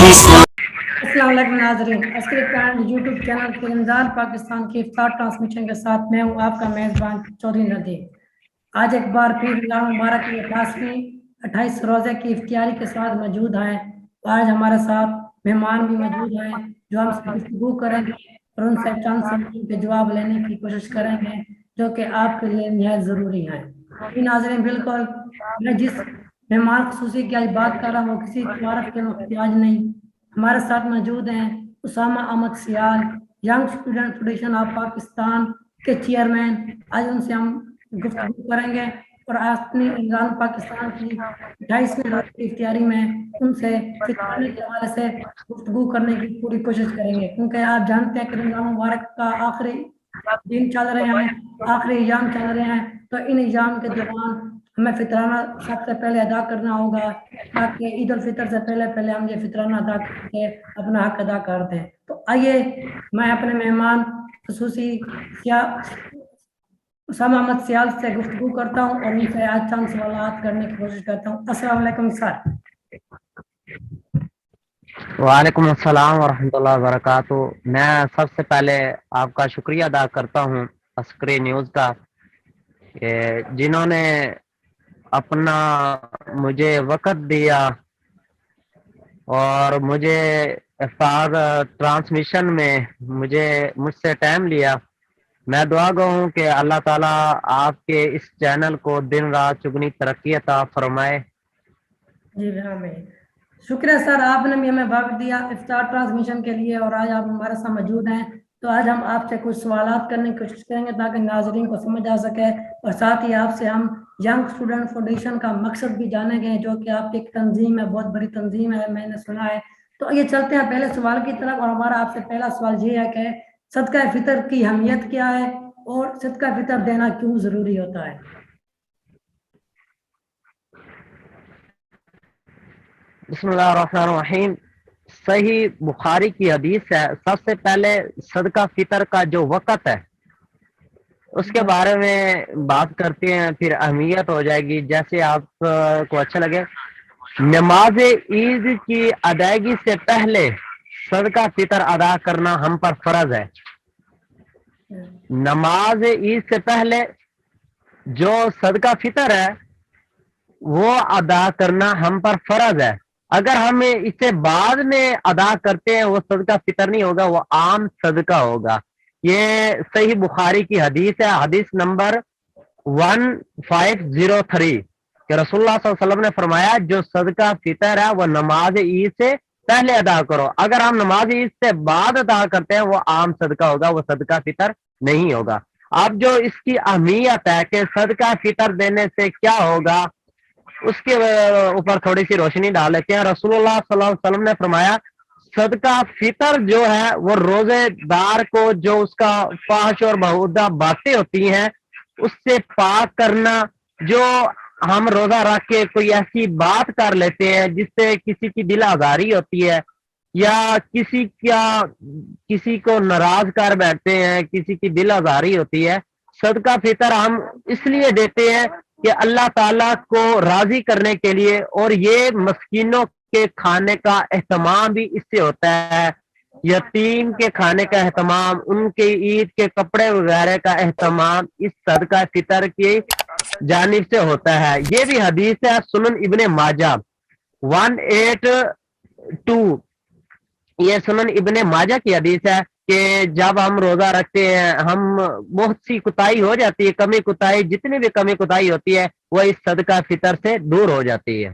السلام علیکم ناظرین، عسکری پلان یوٹیوب چینل کے رمضان پاکستان کی افطار ٹرانسمیشن کے ساتھ میں ہوں آپ کا میزبان چودھری ندیم۔ آج ایک بار پھر رمضان مبارک کی 28 روزے کی افطاری کے ساتھ موجود ہیں۔ آج ہمارے ساتھ مہمان بھی موجود ہیں جو ہم سے گفتگو کریں گے اور ان سے چند سوالوں کے جواب لینے کی کوشش کریں گے جو کہ آپ کے لیے نہایت ضروری ہیں۔ ناظرین، بالکل میں جس مہمان خصوصی کی آج بات کر رہا ہوں وہ کسی تعارف کے محتاج نہیں۔ ہمارے ساتھ موجود ہیں Usama Ahmed Sial, young student federation of Pakistan کے چیئرمین۔ آج ان سے ہم گفتگو کریں گے اور اپنی رمضان پاکستان کی 28ویں روز کی افطاری میں ان سے فطرانے کے حوالے سے گفتگو کرنے کی پوری کوشش کریں گے، کیونکہ آپ جانتے ہیں کہ رمضان مبارک کا آخری دن چل رہے ہیں، آخری ایام چل رہے ہیں، تو ان ایام کے دوران ہمیں فطرانہ سب سے پہلے ادا کرنا ہوگا تاکہ عید الفطر سے پہلے ہم یہ فطرانہ ادا کر کے اپنا حق ادا کر دیں۔ تو آئیے میں اپنے مہمان خصوصی اسامہ احمد سیال سے گفتگو کرتا ہوں اور ان سے آج چند سوالات کرنے کی کوشش کرتا ہوں۔ السلام علیکم سر۔ وعلیکم السلام ورحمۃ اللہ وبرکاتہ۔ میں سب سے پہلے آپ کا شکریہ ادا کرتا ہوں عسکری نیوز کا، جنہوں نے اپنا مجھے وقت دیا اور مجھے افطار ٹرانسمیشن میں مجھ سے ٹائم لیا۔ میں دعا گو ہوں کہ اللہ تعالیٰ آپ کے اس چینل کو دن رات چگنی ترقی عطا فرمائے۔ جی آمین۔ شکریہ سر، آپ نے بھی ہمیں وقت دیا افطار ٹرانسمیشن کے لیے اور آج آپ ہمارے ساتھ موجود ہیں۔ تو آج ہم آپ سے کچھ سوالات کرنے کی کوشش کریں گے تاکہ ناظرین کو سمجھ آ سکے، اور ساتھ ہی آپ سے ہم ینگ اسٹوڈنٹ فاؤنڈیشن کا مقصد بھی جانیں گے جو کہ آپ کی ایک تنظیم ہے، بہت بڑی تنظیم ہے، میں نے سنا ہے۔ تو یہ چلتے ہیں پہلے سوال کی طرف، اور ہمارا آپ سے پہلا سوال یہ ہے کہ صدقہ فطر کی اہمیت کیا ہے اور صدقہ فطر دینا کیوں ضروری ہوتا ہے؟ بسم اللہ الرحمن الرحیم۔ صحیح بخاری کی حدیث ہے، سب سے پہلے صدقہ فطر کا جو وقت ہے اس کے بارے میں بات کرتے ہیں، پھر اہمیت ہو جائے گی جیسے آپ کو اچھا لگے۔ نماز عید کی ادائیگی سے پہلے صدقہ فطر ادا کرنا ہم پر فرض ہے۔ نماز عید سے پہلے جو صدقہ فطر ہے وہ ادا کرنا ہم پر فرض ہے۔ اگر ہم اسے بعد میں ادا کرتے ہیں وہ صدقہ فطر نہیں ہوگا، وہ عام صدقہ ہوگا۔ یہ صحیح بخاری کی حدیث ہے، حدیث نمبر 1503 کہ رسول اللہ صلی اللہ علیہ وسلم نے فرمایا جو صدقہ فطر ہے وہ نماز عید سے پہلے ادا کرو۔ اگر ہم نماز عید سے بعد ادا کرتے ہیں وہ عام صدقہ ہوگا، وہ صدقہ فطر نہیں ہوگا۔ اب جو اس کی اہمیت ہے کہ صدقہ فطر دینے سے کیا ہوگا اس کے اوپر تھوڑی سی روشنی ڈال لیتے ہیں۔ رسول اللہ صلی اللہ علیہ وسلم نے فرمایا صدقہ فطر جو ہے وہ روزے دار کو جو اس کا فحش اور بہودہ باتیں ہوتی ہیں اس سے پاک کرنا۔ جو ہم روزہ رکھ کے کوئی ایسی بات کر لیتے ہیں جس سے کسی کی دل آزاری ہوتی ہے یا کسی کو ناراض کر بیٹھتے ہیں، کسی کی دل آزاری ہوتی ہے، صدقہ فطر ہم اس لیے دیتے ہیں کہ اللہ تعالیٰ کو راضی کرنے کے لیے، اور یہ مسکینوں کے کھانے کا اہتمام بھی اس سے ہوتا ہے، یتیم کے کھانے کا اہتمام، ان کے عید کے کپڑے وغیرہ کا اہتمام اس صدقہ فطر کی جانب سے ہوتا ہے۔ یہ بھی حدیث ہے سنن ابن ماجہ 182، یہ سنن ابن ماجہ کی حدیث ہے کہ جب ہم روزہ رکھتے ہیں ہم بہت سی کوتاہی ہو جاتی ہے، کمی کوتاہی جتنی بھی کمی کوتاہی ہوتی ہے وہ اس صدقہ فطر سے دور ہو جاتی ہے۔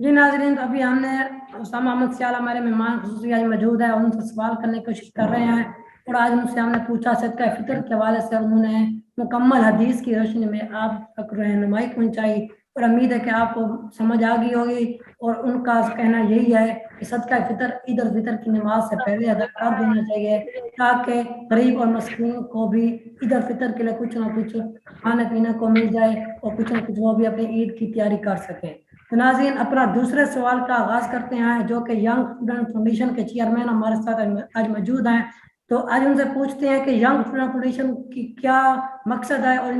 جی ناظرین، ابھی ہم نے اسامہ احمد سیال ہمارے مہمان خصوصی آج موجود ہے، ان سے سوال کرنے کی کوشش کر رہے ہیں، اور آج ان سے ہم نے پوچھا صدقہ فطر کے حوالے سے، انہوں نے مکمل حدیث کی روشنی میں آپ تک رہنمائی پہنچائی، اور امید ہے کہ آپ کو سمجھ آ گئی ہوگی۔ اور ان کا کہنا یہی ہے کہ صدقہ فطر عید الفطر کی نماز سے پہلے ادا کر دینا چاہیے تاکہ غریب اور مسکین کو بھی عید الفطر کے لیے کچھ نہ کچھ کھانے پینے کو مل جائے اور کچھ نہ کچھ وہ بھی اپنی عید کی تیاری کر سکیں۔ تو ناظرین، اپنا دوسرے سوال کا آغاز کرتے ہیں جو کہ ینگ اسٹوڈنٹ فاؤنڈیشن کے چیئرمین ہمارے ساتھ آج موجود ہیں۔ تو آج ان سے پوچھتے ہیں کہ ینگ اسٹوڈنٹ فاؤنڈیشن کی کیا مقصد ہے اور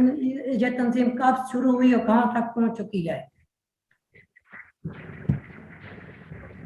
یہ تنظیم کب شروع ہوئی اور کہاں تک پہنچ چکی ہے؟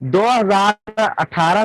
2018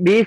20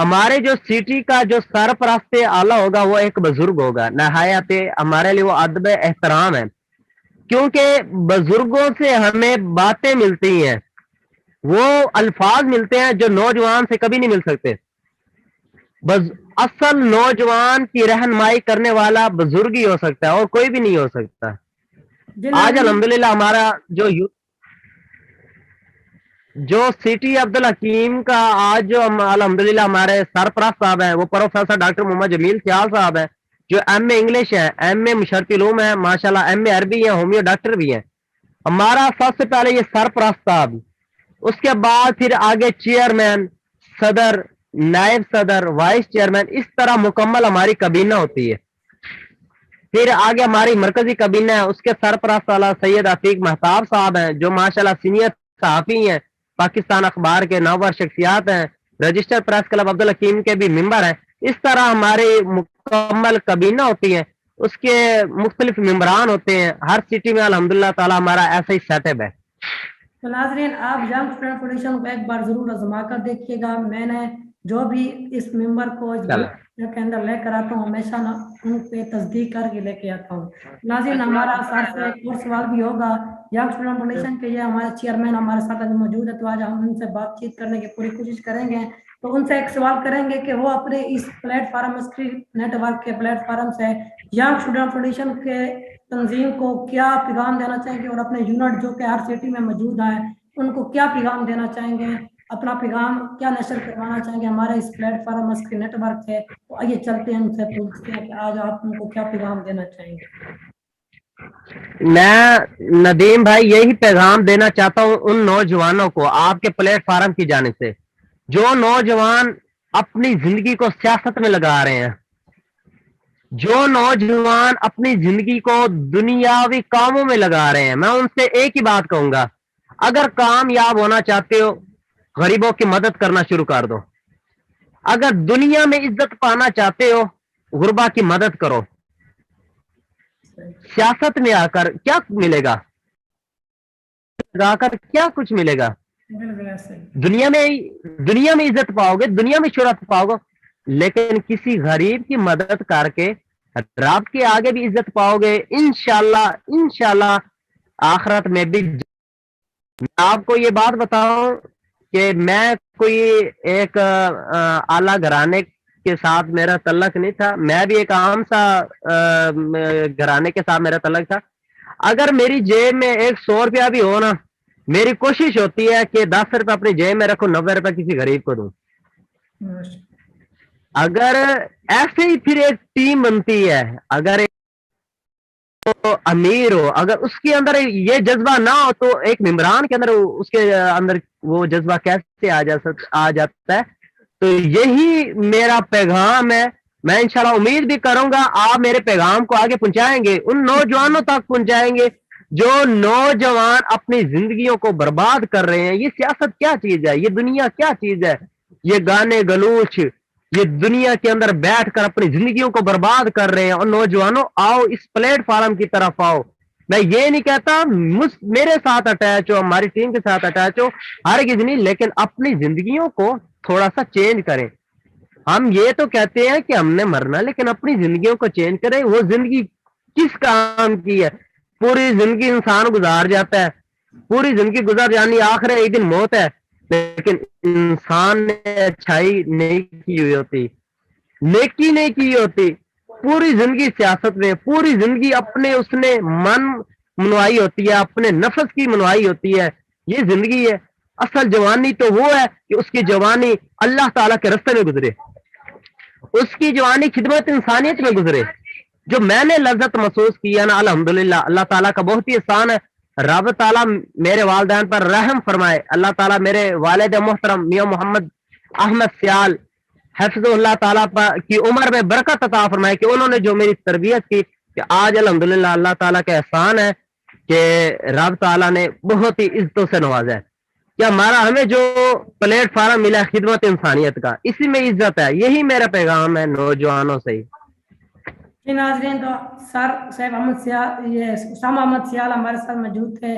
ہمارے جو سٹی کا جو سرپرست اعلیٰ ہوگا وہ ایک بزرگ ہوگا، نہایت ہمارے لیے وہ ادب احترام ہے، کیونکہ بزرگوں سے ہمیں باتیں ملتی ہیں، وہ الفاظ ملتے ہیں جو نوجوان سے کبھی نہیں مل سکتے۔ اصل نوجوان کی رہنمائی کرنے والا بزرگ ہی ہو سکتا ہے اور کوئی بھی نہیں ہو سکتا۔ آج الحمدللہ ہمارا جو سٹی عبدالحکیم کا آج جو الحمدللہ ہمارے سرپرست صاحب ہیں وہ پروفیسر ڈاکٹر محمد جمیل سیال صاحب ہیں، جو ایم اے انگلش ہے، ایم اے مشرقی علوم ہے، ماشاءاللہ ایم اے عربی ہے، ہومیو ڈاکٹر بھی ہیں۔ ہمارا سب سے پہلے یہ سرپرست صاحب، اس کے بعد پھر آگے چیئرمین، صدر، نائب صدر، وائس چیئرمین، اس طرح مکمل ہماری کابینہ ہوتی ہے۔ پھر آگے ہماری مرکزی کابینہ ہے، اس کے سرپرست والا سید عتیق مہتاب صاحب ہیں، جو ماشاءاللہ سینئر صحافی ہیں، پاکستان اخبار کے نامور شخصیات ہیں، رجسٹر پریس کلب عبدالحکیم کے بھی ممبر ہیں۔ اس طرح ہماری مکمل کابینہ ہوتی ہے، اس کے مختلف ممبران ہوتے ہیں۔ ہر سٹی میں الحمدللہ تعالی ہمارا ایسا ہی سیٹ اپ ہے۔ تو ناظرین آپ ینگ اسٹوڈنٹ فاؤنڈیشن کو ایک بار ضرور آزما کر دیکھیے گا۔ میں نے جو بھی اس ممبر کو اس گروپ کے اندر لے کر آتا ہوں ہمیشہ ان پہ تصدیق کر کے لے کے آتا ہوں۔ ناظرین ہمارا سر سے ایک اور سوال بھی ہوگا ینگ اسٹوڈنٹ فاؤنڈیشن کے، یہ ہمارے چیئرمین ہمارے ساتھ آج موجود ہے، تو آج ہم ان سے بات چیت کرنے کی پوری کوشش کریں گے۔ تو ان سے ایک سوال کریں گے کہ وہ اپنے اس platform screen network کے پلیٹ فارم سے ینگ اسٹوڈنٹ فاؤنڈیشن کے تنظیم کو کیا پیغام دینا چاہیں گے، اور اپنے یونٹ جو کہ ہر سٹی میں موجود ہیں ان کو کیا پیغام دینا چاہیں گے، اپنا پیغام کیا نشر کروانا چاہیں گے ہمارے اس platform screen network سے۔ تو آئیے چلتے ہیں ان سے پوچھتے ہیں کہ آج آپ ان کو کیا پیغام دینا چاہیں گے۔ میں ندیم بھائی یہی پیغام دینا چاہتا ہوں ان نوجوانوں کو آپ کے پلیٹ فارم کی جانب سے، جو نوجوان اپنی زندگی کو سیاست میں لگا رہے ہیں، جو نوجوان اپنی زندگی کو دنیاوی کاموں میں لگا رہے ہیں، میں ان سے ایک ہی بات کہوں گا، اگر کامیاب ہونا چاہتے ہو غریبوں کی مدد کرنا شروع کر دو، اگر دنیا میں عزت پانا چاہتے ہو غربا کی مدد کرو۔ سیاست میں آ کر کیا ملے گا، لگا کر کیا کچھ ملے گا؟ دنیا میں عزت پاؤ گے، دنیا میں شہرت پاؤ گے، لیکن کسی غریب کی مدد کر کے رب کے آگے بھی عزت پاؤ گے انشاءاللہ آخرت میں بھی۔ میں آپ کو یہ بات بتاؤں کہ میں کوئی ایک اعلیٰ گھرانے کے ساتھ میرا تعلق نہیں تھا، میں بھی ایک عام سا گھرانے کے ساتھ میرا تعلق تھا۔ اگر میری جیب میں 100 روپیہ بھی ہو نا، میری کوشش ہوتی ہے کہ 10 روپے اپنی جیب میں رکھو، 90 روپے کسی غریب کو دوں۔ اگر ایسے ہی پھر ایک ٹیم بنتی ہے، اگر امیر ہو، اگر اس کے اندر یہ جذبہ نہ ہو تو ایک ممبران کے اندر اس کے اندر وہ جذبہ کیسے آ جاتا ہے؟ تو یہی میرا پیغام ہے۔ میں انشاءاللہ امید بھی کروں گا آپ میرے پیغام کو آگے پہنچائیں گے، ان نوجوانوں تک پہنچائیں گے جو نوجوان اپنی زندگیوں کو برباد کر رہے ہیں۔ یہ سیاست کیا چیز ہے، یہ دنیا کیا چیز ہے، یہ گانے گلوچ، یہ دنیا کے اندر بیٹھ کر اپنی زندگیوں کو برباد کر رہے ہیں۔ اور نوجوانوں آؤ اس پلیٹ فارم کی طرف آؤ۔ میں یہ نہیں کہتا میرے ساتھ اٹیچ ہو، ہماری ٹیم کے ساتھ اٹیچ ہو، ہرگز نہیں، لیکن اپنی زندگیوں کو تھوڑا سا چینج کریں۔ ہم یہ تو کہتے ہیں کہ ہم نے مرنا، لیکن اپنی زندگیوں کو چینج کریں۔ وہ زندگی کس کام کی ہے؟ پوری زندگی انسان گزار جاتا ہے، پوری زندگی گزر جانی، آخر ایک دن موت ہے، لیکن انسان نے اچھائی نہیں کی ہوئی ہوتی، نیکی نہیں کی ہوتی، پوری زندگی سیاست میں، پوری زندگی اپنے اس نے من منوائی ہوتی ہے، اپنے نفس کی منوائی ہوتی ہے۔ یہ زندگی ہے۔ اصل جوانی تو وہ ہے کہ اس کی جوانی اللہ تعالیٰ کے رستے میں گزرے، اس کی جوانی خدمت انسانیت میں گزرے۔ جو میں نے لذت محسوس کیا نا، الحمدللہ اللہ تعالیٰ کا بہت ہی احسان ہے۔ رب تعالیٰ میرے والدین پر رحم فرمائے، اللہ تعالیٰ میرے والد محترم میاں محمد احمد سیال حفظ اللہ تعالیٰ کی عمر میں برکت عطا فرمائے کہ انہوں نے جو میری تربیت کی، کہ آج الحمدللہ اللہ تعالیٰ کا احسان ہے کہ رب تعالیٰ نے بہت ہی عزتوں سے نوازا ہے کہ ہمیں جو پلیٹ فارم ملا خدمت انسانیت کا، اسی میں عزت ہے۔ یہی میرا پیغام ہے نوجوانوں سے ہی۔ جی ناظرین، تو سر صاحب اسامہ احمد سیال ہمارے ساتھ موجود تھے،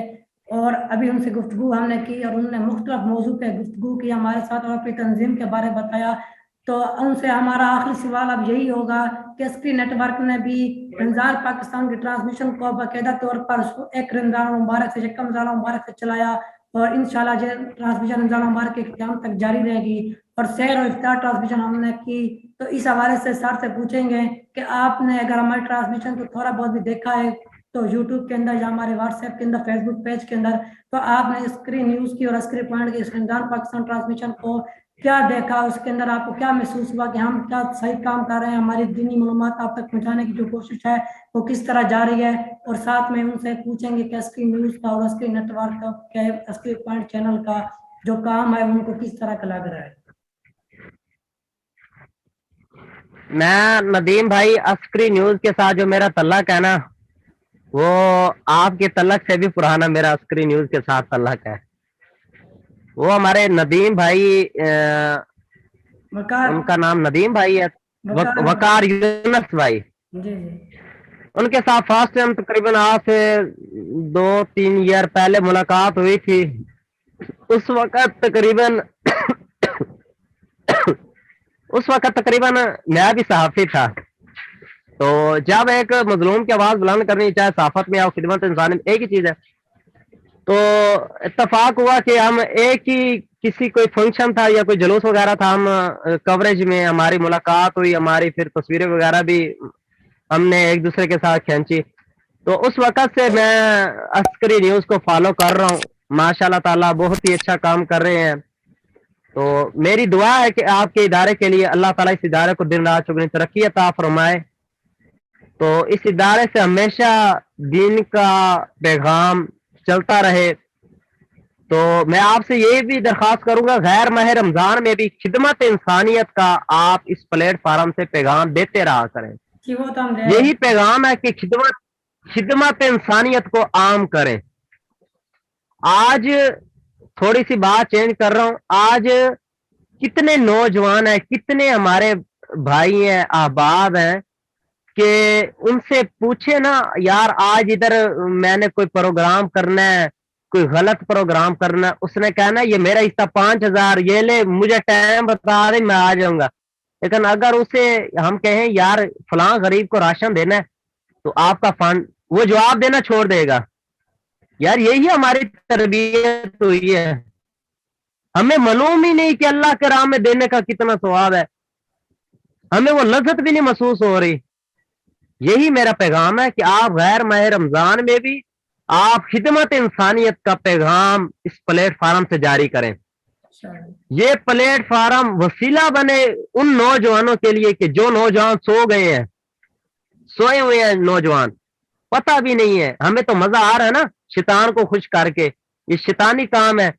اور ابھی ان سے گفتگو ہم نے کی اور انہوں نے مختلف موضوع پہ گفتگو کی ہمارے ساتھ، اور اپنی تنظیم کے بارے بتایا۔ تو ان سے ہمارا آخری سوال اب یہی ہوگا کہ اسکرین نیٹ ورک نے بھی رمضان پاکستان کی ٹرانسمیشن کو باقاعدہ طور پر ایک رمضان مبارک سے یکم رمضان مبارک سے چلایا، اور انشاءاللہ یہ ٹرانسمیشن رمضان مبارک کے قیام تک جاری رہے گی، اور سحر اور افطار ٹرانسمیشن ہم نے کی۔ تو اس حوالے سے سر سے پوچھیں گے کہ آپ نے اگر ہماری ٹرانسمیشن کو تھوڑا بہت بھی دیکھا ہے تو یوٹیوب کے اندر یا ہمارے واٹس ایپ کے اندر، فیس بک پیج کے اندر، تو آپ نے اسکرین نیوز کی اور اسکرین پوائنٹ کی اس رمضان پاکستان ٹرانسمیشن کو کیا دیکھا، اس کے اندر آپ کو کیا محسوس ہوا کہ ہم کیا صحیح کام کر رہے ہیں، ہماری دینی معلومات آپ تک پہنچانے کی جو کوشش ہے وہ کس طرح جاری ہے؟ اور ساتھ میں ان سے پوچھیں گے کہ اسکرین نیوز کا اور اسکرین نیٹ ورک کا، اسکرین پوائنٹ چینل کا جو کام ہے ان کو کس طرح کا لگ رہا ہے۔ میں ندیم بھائی عسکری نیوز کے ساتھ جو میرا تعلق ہے نا، وہ آپ کے تعلق سے بھی پرانا میرا عسکری نیوز کے ساتھ تعلق ہے۔ وہ ہمارے ندیم بھائی، ان کا نام ندیم بھائی ہے، وقار یونس بھائی، جی ان کے ساتھ فرسٹ ٹائم تقریباً آج سے 2-3 ایئر پہلے ملاقات ہوئی تھی۔ اس وقت تقریباً میں بھی صحافی تھا۔ تو جب ایک مظلوم کی آواز بلند کرنی، چاہے صحافت میں یا خدمت انسانی میں، ایک ہی چیز ہے۔ تو اتفاق ہوا کہ ہم ایک ہی کسی کوئی فنکشن تھا یا کوئی جلوس وغیرہ تھا، ہم کوریج میں ہماری ملاقات ہوئی، ہماری پھر تصویریں وغیرہ بھی ہم نے ایک دوسرے کے ساتھ کھینچی۔ تو اس وقت سے میں عسکری نیوز کو فالو کر رہا ہوں، ماشاء اللہ تعالیٰ بہت ہی اچھا کام کر رہے ہیں۔ تو میری دعا ہے کہ آپ کے ادارے کے لیے اللہ تعالیٰ اس ادارے کو دن رات چگنی ترقی عطا فرمائے۔ تو اس ادارے سے ہمیشہ دین کا پیغام چلتا رہے۔ تو میں آپ سے یہ بھی درخواست کروں گا، غیر ماہ رمضان میں بھی خدمت انسانیت کا آپ اس پلیٹ فارم سے پیغام دیتے رہا کریں۔ یہی پیغام ہے کہ خدمت انسانیت کو عام کریں۔ آج تھوڑی سی بات چینج کر رہا ہوں، آج کتنے نوجوان ہیں، کتنے ہمارے بھائی ہیں، احباب ہیں کہ ان سے پوچھے نا یار آج ادھر میں نے کوئی پروگرام کرنا ہے، کوئی غلط پروگرام کرنا ہے، اس نے کہنا یہ میرا حصہ 5000، یہ لے مجھے ٹائم بتا دے میں آ جاؤں گا۔ لیکن اگر اسے ہم کہیں یار فلاں غریب کو راشن دینا ہے تو آپ کا فنڈ، وہ جواب دینا چھوڑ دے گا۔ یار یہی ہماری تربیت ہوئی ہے، ہمیں معلوم ہی نہیں کہ اللہ کے راہ میں دینے کا کتنا ثواب ہے، ہمیں وہ لذت بھی نہیں محسوس ہو رہی۔ یہی میرا پیغام ہے کہ آپ غیر ماہ رمضان میں بھی آپ خدمت انسانیت کا پیغام اس پلیٹ فارم سے جاری کریں۔ یہ پلیٹ فارم وسیلہ بنے ان نوجوانوں کے لیے کہ جو نوجوان سو گئے ہیں، سوئے ہوئے ہیں نوجوان، پتہ بھی نہیں ہے۔ ہمیں تو مزہ آ رہا ہے نا شیطان کو خوش کر کے، یہ شیطانی کام ہے،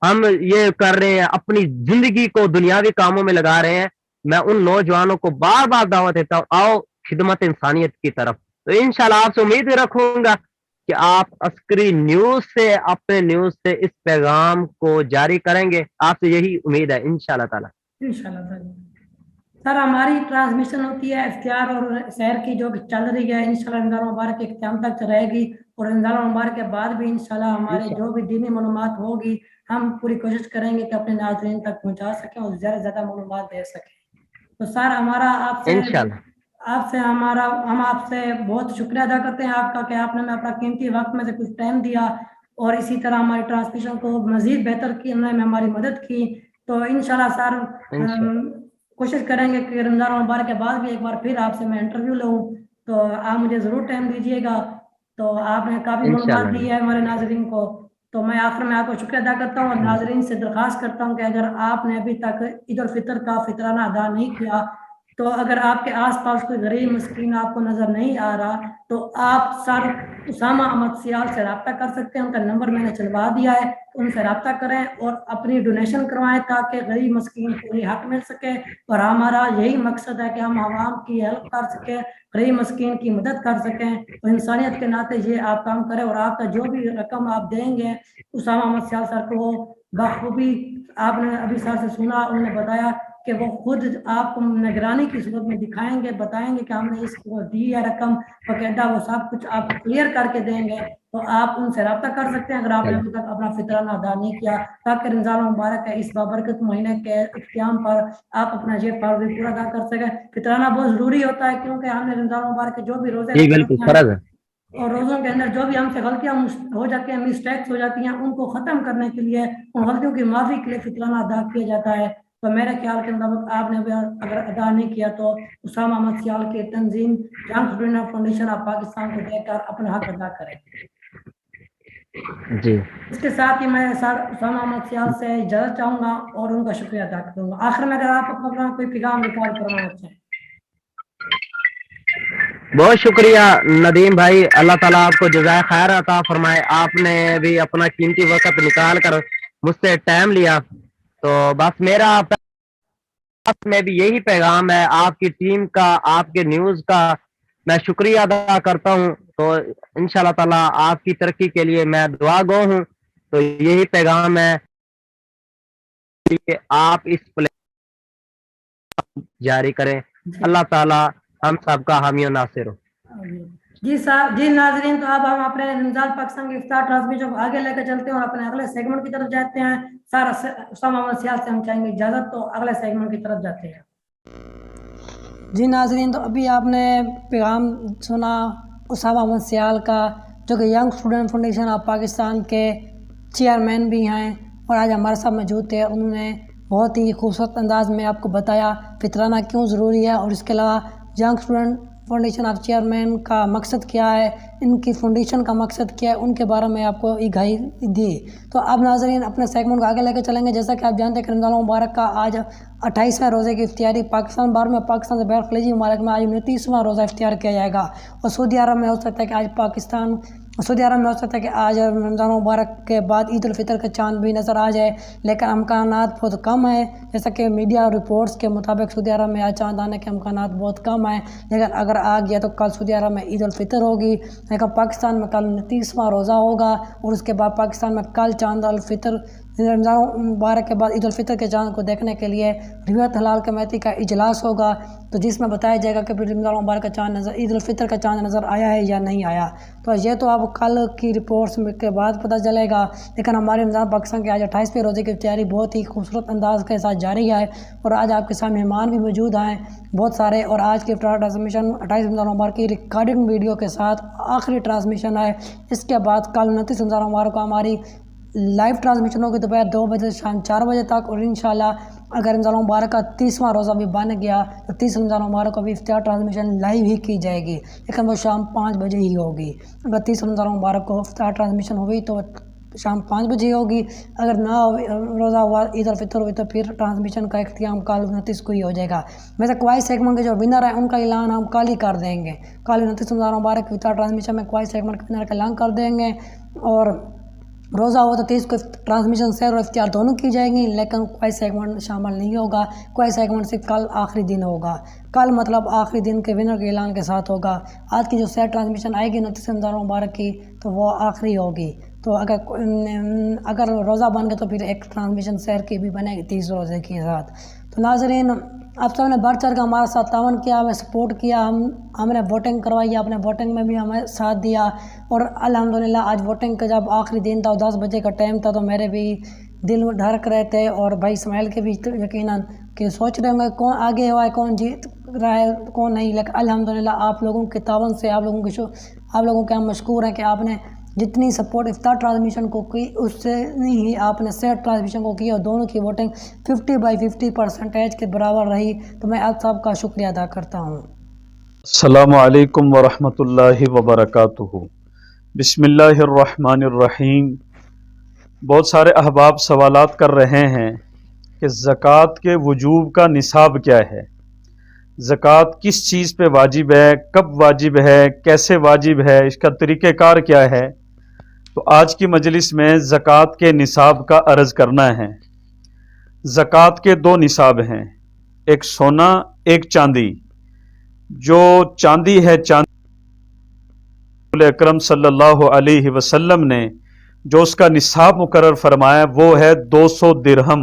ہم یہ کر رہے ہیں، اپنی زندگی کو دنیاوی کاموں میں لگا رہے ہیں۔ میں ان نوجوانوں کو بار بار دعوت دیتا ہوں، آؤ خدمت انسانیت کی طرف۔ تو انشاءاللہ آپ سے امید رکھوں گا کہ آپ عسکری نیوز سے، اپنے نیوز سے اس پیغام کو جاری کریں گے، آپ سے یہی امید ہے انشاءاللہ تعالی۔ سر ہماری ٹرانسمیشن ہوتی ہے اختیار اور سحر کی جو چل رہی ہے، انشاءاللہ رمضان مبارک کے اختتام تک رہے گی، اور رمضان مبارک کے بعد بھی انشاءاللہ ہمارے جو بھی دینی معلومات ہوگی ہم پوری کوشش کریں گے کہ اپنے ناظرین تک پہنچا سکیں اور زیادہ سے زیادہ معلومات دے سکیں۔ تو سر ہمارا آپ سے ہم آپ سے بہت شکریہ ادا کرتے ہیں آپ کا کہ آپ نے اپنا قیمتی وقت میں سے کچھ ٹائم دیا اور اسی طرح ہماری ٹرانسمیشن کو مزید بہتر کرنے میں ہماری مدد کی۔ تو انشاءاللہ سر کوشش کریں گے کہ رمضان مبارک کے بعد بھی ایک بار پھر آپ سے میں انٹرویو لوں، تو آپ مجھے ضرور ٹائم دیجیے گا۔ تو آپ نے کافی معلومات دی ہے ہمارے ناظرین کو، تو میں آخر میں آپ کو شکریہ ادا کرتا ہوں اور ناظرین سے درخواست کرتا ہوں کہ اگر آپ نے ابھی تک عید الفطر کا فطرانہ ادا نہیں کیا تو اگر آپ کے آس پاس کوئی غریب مسکین آپ کو نظر نہیں آ رہا تو آپ سر اسامہ احمد سیال سے رابطہ کر سکتے ہیں، ان کا نمبر میں نے چلوا دیا ہے، ان سے رابطہ کریں اور اپنی ڈونیشن کروائیں تاکہ غریب مسکین کو یہ حق مل سکے۔ اور ہمارا یہی مقصد ہے کہ ہم عوام کی ہیلپ کر سکیں، غریب مسکین کی مدد کر سکیں، تو انسانیت کے ناطے یہ آپ کام کریں اور آپ کا جو بھی رقم آپ دیں گے اسامہ احمد سیال سر کو بخوبی، آپ نے ابھی سر سے سنا، انہوں نے بتایا کہ وہ خود آپ کو نگرانی کی صورت میں دکھائیں گے, بتائیں گے کہ ہم نے اس کو دی ہے رقم, باقاعدہ وہ سب کچھ آپ کو کلیئر کر کے دیں گے. تو آپ ان سے رابطہ کر سکتے ہیں اگر آپ نے ابھی تک اپنا فطرانہ ادا نہیں کیا, تاکہ رمضان المبارک کے اس بابرکت مہینے کے اختتام پر آپ اپنا یہ فرض بھی پورا ادا کر سکیں. فطرانہ بہت ضروری ہوتا ہے کیونکہ ہم نے رمضان المبارک کے جو بھی روزے جی رکھے بالکل ہوتے ہیں فرض ہے. اور روزوں کے اندر جو بھی ہم سے غلطیاں ہو جاتی ہیں, مسٹیکس ہو جاتی ہیں, ان کو ختم کرنے کے لیے, ان غلطیوں کی معافی کے لیے فطرانہ ادا کیا جاتا ہے. تو میرے خیال کے مطابق آپ نے اگر ادا نہیں کیا تو اسامہ احمد سیال کی تنظیم young student foundation of Pakistan کو دیکھ کر اپنا حق ادا کریں. جی اس کے ساتھ ہی میں اسامہ احمد سیال سے اجازت چاہوں گا اور ان کا شکریہ ادا کروں گا. آخر میں اگر آپ اپنا کوئی پیغام ریکارڈ کروانا چاہیں. بہت شکریہ ندیم بھائی, اللہ تعالیٰ آپ کو جزائے خیر عطا فرمائے. آپ نے بھی اپنا قیمتی وقت نکال کر مجھ سے ٹائم لیا. تو بس میرا میں بھی یہی پیغام ہے, آپ کی ٹیم کا, آپ کے نیوز کا میں شکریہ ادا کرتا ہوں. تو انشاءاللہ تعالیٰ آپ کی ترقی کے لیے میں دعا گو ہوں. تو یہی پیغام ہے کہ آپ اس جاری کریں. اللہ تعالیٰ ہم سب کا حامی و ناصر ہو. جی صاحب, جی ناظرین, تو اب ہم اپنے رمضان پاکستان کی افطار ٹرانسمیشن کو آگے لے کر چلتے ہیں اور اپنے اگلے سیگمنٹ کی طرف جاتے ہیں. سارا اسامہ احمد سیال سے ہم چاہیں گے اجازت, تو اگلے سیگمنٹ کی طرف جاتے ہیں. جی ناظرین, تو ابھی آپ نے پیغام سنا اسامہ احمد سیال کا, جو کہ young student foundation of Pakistan کے چیئرمین بھی ہیں اور آج ہمارے ساتھ موجود تھے. انہوں نے بہت ہی خوبصورت انداز میں آپ کو بتایا فطرانہ کیوں ضروری ہے اور اس کے علاوہ young student foundation of chairman کا مقصد کیا ہے, ان کی فاؤنڈیشن کا مقصد کیا ہے, ان کے بارے میں آپ کو آگاہی دی. تو اب ناظرین اپنے سیگمنٹ کو آگے لے کے چلیں گے. جیسا کہ آپ جانتے ہیں کہ رمضان المبارک کا آج 28واں روزے کی افطاری پاکستان بھر میں, پاکستان سے بین الاقوامی ممالک میں آج 29واں روزہ افطار کیا جائے گا. اور سعودی عرب میں ہو سکتا ہے کہ آج سعودی عرب میں ہو سکتا ہے کہ آج رمضان مبارک کے بعد عید الفطر کا چاند بھی نظر آ جائے, لیکن امکانات بہت کم ہیں. جیسا کہ میڈیا رپورٹس کے مطابق سعودی عرب میں آج چاند آنے کے امکانات بہت کم ہیں, لیکن اگر آ گیا تو کل سعودی عرب میں عید الفطر ہوگی, لیکن پاکستان میں کل 29واں روزہ ہوگا اور اس کے بعد پاکستان میں کل چاند الفطر رمضان مبارک کے بعد عید الفطر کے چاند کو دیکھنے کے لیے ریاست حلال کمیٹی کا اجلاس ہوگا, تو جس میں بتایا جائے گا کہ رمضان مبارک کا چاند عید الفطر کا چاند نظر آیا ہے یا نہیں آیا. تو یہ تو اب کل کی رپورٹس کے بعد پتہ چلے گا, لیکن ہمارے رمضان پاکستان کے آج 28ویں روزے کی تیاری بہت ہی خوبصورت انداز کے ساتھ جاری ہے اور آج آپ کے سامنے مہمان بھی موجود ہیں بہت سارے. اور آج کی افطار ٹرانسمیشن 28 رمضان مبارک کی ریکارڈنگ ویڈیو کے ساتھ آخری ٹرانسمیشن ہے. اس کے بعد کل 29 رمضان مبارک کو ہماری لائیو ٹرانسمیشن ہوگی دوپہر 2 بجے سے شام 4 بجے تک, اور انشاءاللہ اگر رمضان مبارک کا 30واں روزہ بھی بن گیا تو 30 رمضان مبارک کو بھی افطار ٹرانسمیشن لائیو ہی کی جائے گی, لیکن وہ شام 5 بجے ہی ہوگی. اگر 30 رمضان مبارک کو افطار ٹرانسمیشن ہوئی تو شام 5 بجے ہوگی, اگر نہ روزہ ہوا عید الفطر ہوئی تو پھر ٹرانسمیشن کا اختتام کل 29 کو ہی ہو جائے گا. ویسے کوئی سیگمنٹ کے جو ونر ہیں ان کا اعلان ہم کل ہی کر دیں گے. کل 29 رمضان مبارک کی افطار ٹرانسمیشن میں کوئی سیگمنٹ کے ونر کا اعلان کر دیں گے, اور روزہ ہوا تو 30 کو ٹرانسمیشن سیر اور افطار دونوں کی جائیں گی, لیکن کوئی سیگمنٹ شامل نہیں ہوگا. کوئی سیگمنٹ صرف کل آخری دن ہوگا. کل مطلب آخری دن کے ونر کے اعلان کے ساتھ ہوگا. آج کی جو سیر ٹرانسمیشن آئے گی 29 رمضان مبارک کی تو وہ آخری ہوگی. تو اگر روزہ بن گیا تو پھر ایک ٹرانسمیشن سیر کی بھی بنے گی 30 روزے کے ساتھ. تو ناظرین آپ سب نے بڑھ چڑھ کر ہمارے ساتھ تعاون کیا, ہمیں سپورٹ کیا, ہم نے ووٹنگ کروائی, آپ نے ووٹنگ میں بھی ہمیں ساتھ دیا, اور الحمدللہ آج ووٹنگ کا جب آخری دن تھا 10 بجے کا ٹائم تھا تو میرے بھی دل میں دھڑک رہے تھے, اور بھائی اسماعیل کے بھی یقیناً کہ سوچ رہے ہوں گے کون آگے ہوا ہے, کون جیت رہا ہے, کون نہیں, لیکن الحمدللہ آپ لوگوں کے تعاون سے آپ لوگوں کے ہم مشکور ہیں کہ آپ نے جتنی سپورٹ افطار ٹرانسمیشن کو کی اس سے نہیں ہی آپ نے سیٹ ٹرانسمیشن کو کی, اور دونوں کی ووٹنگ 50/50% کے برابر رہی. تو میں آپ سب کا شکریہ ادا کرتا ہوں. السلام علیکم ورحمۃ اللہ وبرکاتہ. بسم اللہ الرحمن الرحیم. بہت سارے احباب سوالات کر رہے ہیں کہ زکوٰۃ کے وجوب کا نصاب کیا ہے, زکوٰۃ کس چیز پہ واجب ہے, کب واجب ہے, کیسے واجب ہے, اس کا طریقہ کار کیا ہے. تو آج کی مجلس میں زکوٰۃ کے نصاب کا عرض کرنا ہے. زکوٰۃ کے 2 نصاب ہیں, ایک سونا ایک چاندی. جو چاندی ہے, رسول اکرم صلی اللہ علیہ وسلم نے جو اس کا نصاب مقرر فرمایا وہ ہے 200 درہم.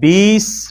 20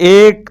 1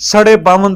52.5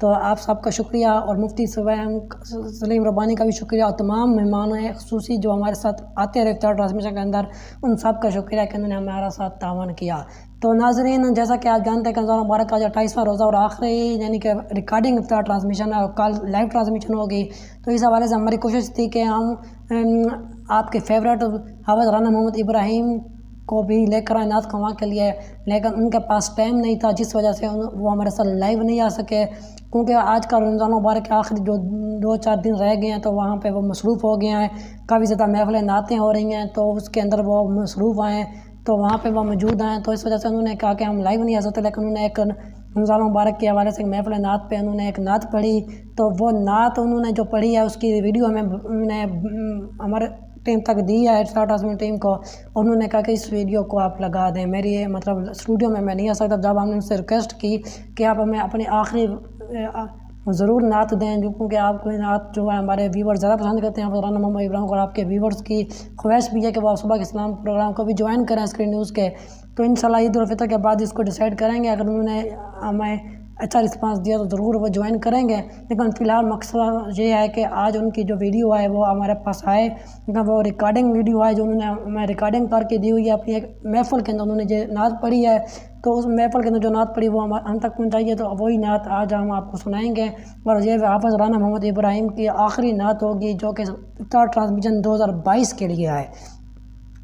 تو آپ سب کا شکریہ، اور مفتی سلیم ربانی کا بھی شکریہ، اور تمام مہمانوں خصوصی جو ہمارے ساتھ آتے رہے افطار ٹرانسمیشن کے اندر، ان سب کا شکریہ کہ انہوں نے ہمارا ساتھ تعاون کیا۔ تو ناظرین، جیسا کہ آپ جانتے ہیں کہ رمضان مبارک کا آج 28واں روزہ اور آخری یعنی کہ ریکارڈنگ افطار ٹرانسمیشن ہے، اور کل لائیو ٹرانسمیشن ہوگی، تو اس حوالے سے ہماری کوشش تھی کہ ہم آپ کے فیوریٹ حافظ رانا محمد ابراہیم کو بھی لے کر آئے نعت خواں کے لیے، لیکن ان کے پاس ٹائم نہیں تھا، جس وجہ سے وہ ہمارے ساتھ لائیو نہیں آ سکے، کیونکہ آج کا رمضان مبارک کے آخری جو 2-4 دن رہ گئے ہیں تو وہاں پہ وہ مصروف ہو گئے ہیں، کافی زیادہ محفلیں نعتیں ہو رہی ہیں، تو اس کے اندر وہ مصروف آئے ہیں، تو وہاں پہ وہ موجود ہیں، تو اس وجہ سے انہوں نے کہا کہ ہم لائیو نہیں آ سکتے، لیکن انہوں نے ایک رمضان مبارک کے حوالے سے محفل نعت پہ انہوں نے ایک نعت پڑھی، تو وہ نعت انہوں نے جو پڑھی ہے اس کی ویڈیو ہمیں ہمارے ٹیم تک دی ہے، اسٹار ٹرانسمیشن ٹیم کو، انہوں نے کہا کہ اس ویڈیو کو آپ لگا دیں، میری مطلب اسٹوڈیو میں نہیں آ سکتا، جب ہم نے ان سے ریکویسٹ کی کہ آپ ہمیں اپنی آخری ضرور نعت دیں، کیونکہ آپ کو نعت جو ہے ہمارے ویورز زیادہ پسند کرتے ہیں، رانا محمد ابراہیم، اور آپ کے ویورز کی خواہش بھی ہے کہ وہ صبح کے اسلام پروگرام کو بھی جوائن کریں اسکرین نیوز کے، تو انشاءاللہ عید الفطر کے بعد اس کو ڈیسائیڈ کریں گے، اگر انہوں نے ہمیں اچھا رسپانس دیا تو ضرور وہ جوائن کریں گے، لیکن فی الحال مقصد یہ ہے کہ آج ان کی جو ویڈیو ہے وہ ہمارے پاس آئے، وہ ریکارڈنگ ویڈیو ہے جو انہوں نے ہمیں ریکارڈنگ کر کے دی ہوئی ہے اپنی ایک محفل کے اندر، انہوں نے جو نعت پڑھی ہے، تو اس محفل کے اندر جو نعت پڑھی وہ ہم تک پہنچائیے، تو وہی نعت آج ہم آپ کو سنائیں گے، اور یہ حافظ رانا محمد ابراہیم کی آخری نعت ہوگی جو کہ افطار ٹرانسمیشن 2022 کے لیے ہے،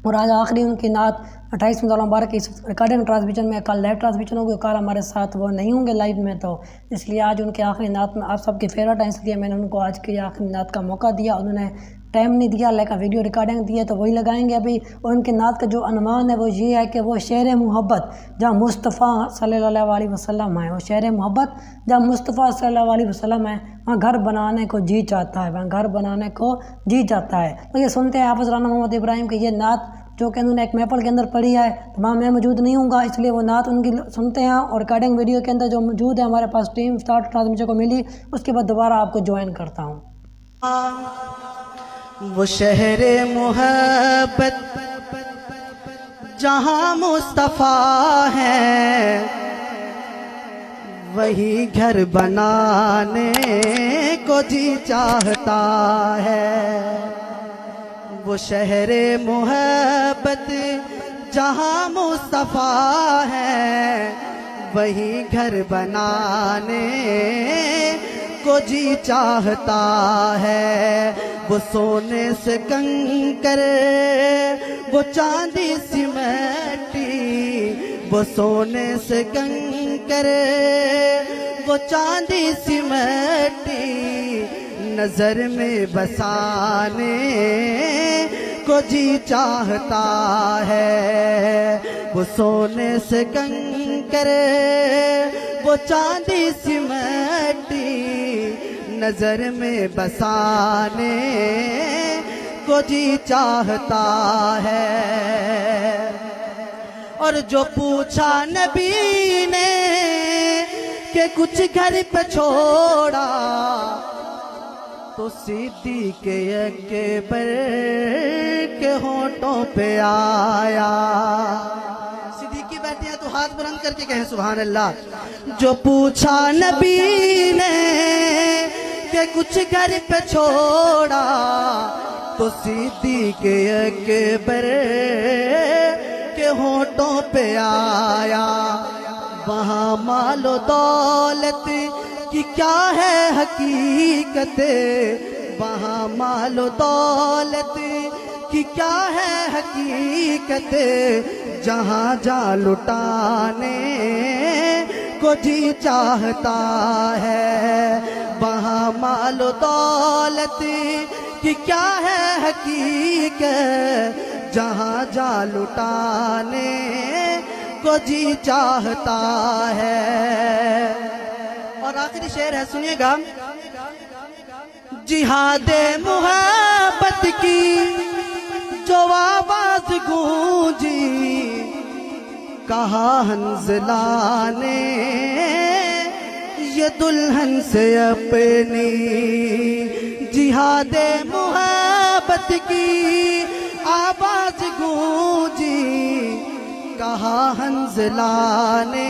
اور آج آخری ان کی نعت 28 رمضان مبارک کی ریکارڈنگ ٹرانسمیشن میں، کل لائیو ٹرانسمیشن ہوگی، کل ہمارے ساتھ وہ نہیں ہوں گے لائیو میں، تو اس لیے آج ان کی آخری نعت میں آپ سب کی فیوریٹ ہے، اس لیے میں نے ان کو آج کی آخری نعت کا موقع دیا، انہوں نے ٹائم نہیں دیا، لیکن ویڈیو ریکارڈنگ دی ہے تو وہی لگائیں گے ابھی، اور ان کی نعت کا جو عنوان ہے وہ یہ ہے کہ وہ شعر محبت جہاں مصطفیٰ صلی اللہ علیہ وسلم ہے، وہ شعر محبت جہاں مصطفیٰ صلی اللہ علیہ وسلم ہے، وہاں گھر بنانے کو جی چاہتا ہے، وہاں گھر بنانے کو جی چاہتا ہے، تو یہ سنتے ہیں حافظ رانا محمد ابراہیم کی یہ نعت جو کہ انہوں نے ایک محفل کے اندر پڑھی ہے، تمام میں موجود نہیں ہوں گا، اس لیے وہ نعت ان کی سنتے ہیں، اور ریکارڈنگ ویڈیو کے اندر جو موجود ہے ہمارے پاس ٹیم افطار ٹرانسمیشن کو ملی، اس کے بعد دوبارہ آپ کو جوائن کرتا ہوں۔ وہ شہر محبت جہاں مصطفیٰ ہے، وہی گھر بنانے کو جی چاہتا ہے، وہ شہر محبت جہاں مصطفیٰ ہے، وہی گھر بنانے کو جی چاہتا ہے، وہ سونے سے کنکر وہ چاندی سی مٹی، وہ سونے سے کنکر وہ چاندی سی مٹی، نظر میں بسانے کو جی چاہتا ہے، وہ سونے سے کنکر وہ چاندی سی مٹی، نظر میں بسانے کو جی چاہتا ہے، اور جو پوچھا نبی نے کہ کچھ گھر پہ چھوڑا، تو صدیق اکبر کے ہونٹوں پہ آیا، صدیقی بیٹھے ہیں تو ہاتھ بلند کر کے کہیں سبحان اللہ، جو پوچھا نبی نے کہ کچھ گھر پہ چھوڑا، تو صدیق اکبر کے ہونٹوں پہ آیا، وہاں مال و دولت کی کیا ہے حقیقت، وہاں مال و دولت کی کیا ہے حقیقت، جہاں جا لٹانے کو جی چاہتا ہے، وہاں مال و دولت کی کیا ہے حقیقت، جہاں جا لٹانے کو جی چاہتا ہے، اور آخری شعر ہے سنیے گا، جہاد محبت کی جو آواز گونجی، کہا حنظلہ نے یہ دلہن سے اپنی، جہاد محبت کی آواز گونجی، کہا حنظلہ نے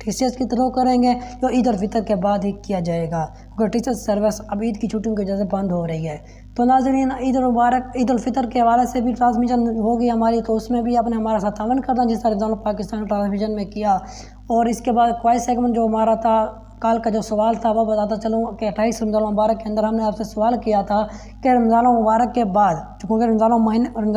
ٹی سی ایس کی طرح کریں گے جو عید الفطر کے بعد ہی کیا جائے گا، کیونکہ ٹی سی ایس سروس اب عید کی چھٹیوں کی وجہ سے بند ہو رہی ہے۔ تو ناظرین، عید المبارک عید الفطر کے حوالے سے بھی ٹرانسمیشن ہوگی ہماری، تو اس میں بھی آپ نے ہمارا ساتھ تعاون کرنا جس طرح رمضان پاکستان ٹرانسمیشن میں کیا۔ اور اس کے بعد کوئی سیگمنٹ جو ہمارا تھا کال کا جو سوال تھا وہ بتاتا چلوں کہ 28 رمضان مبارک کے اندر ہم نے آپ سے سوال کیا تھا کہ رمضان مبارک کے بعد، چونکہ رمضان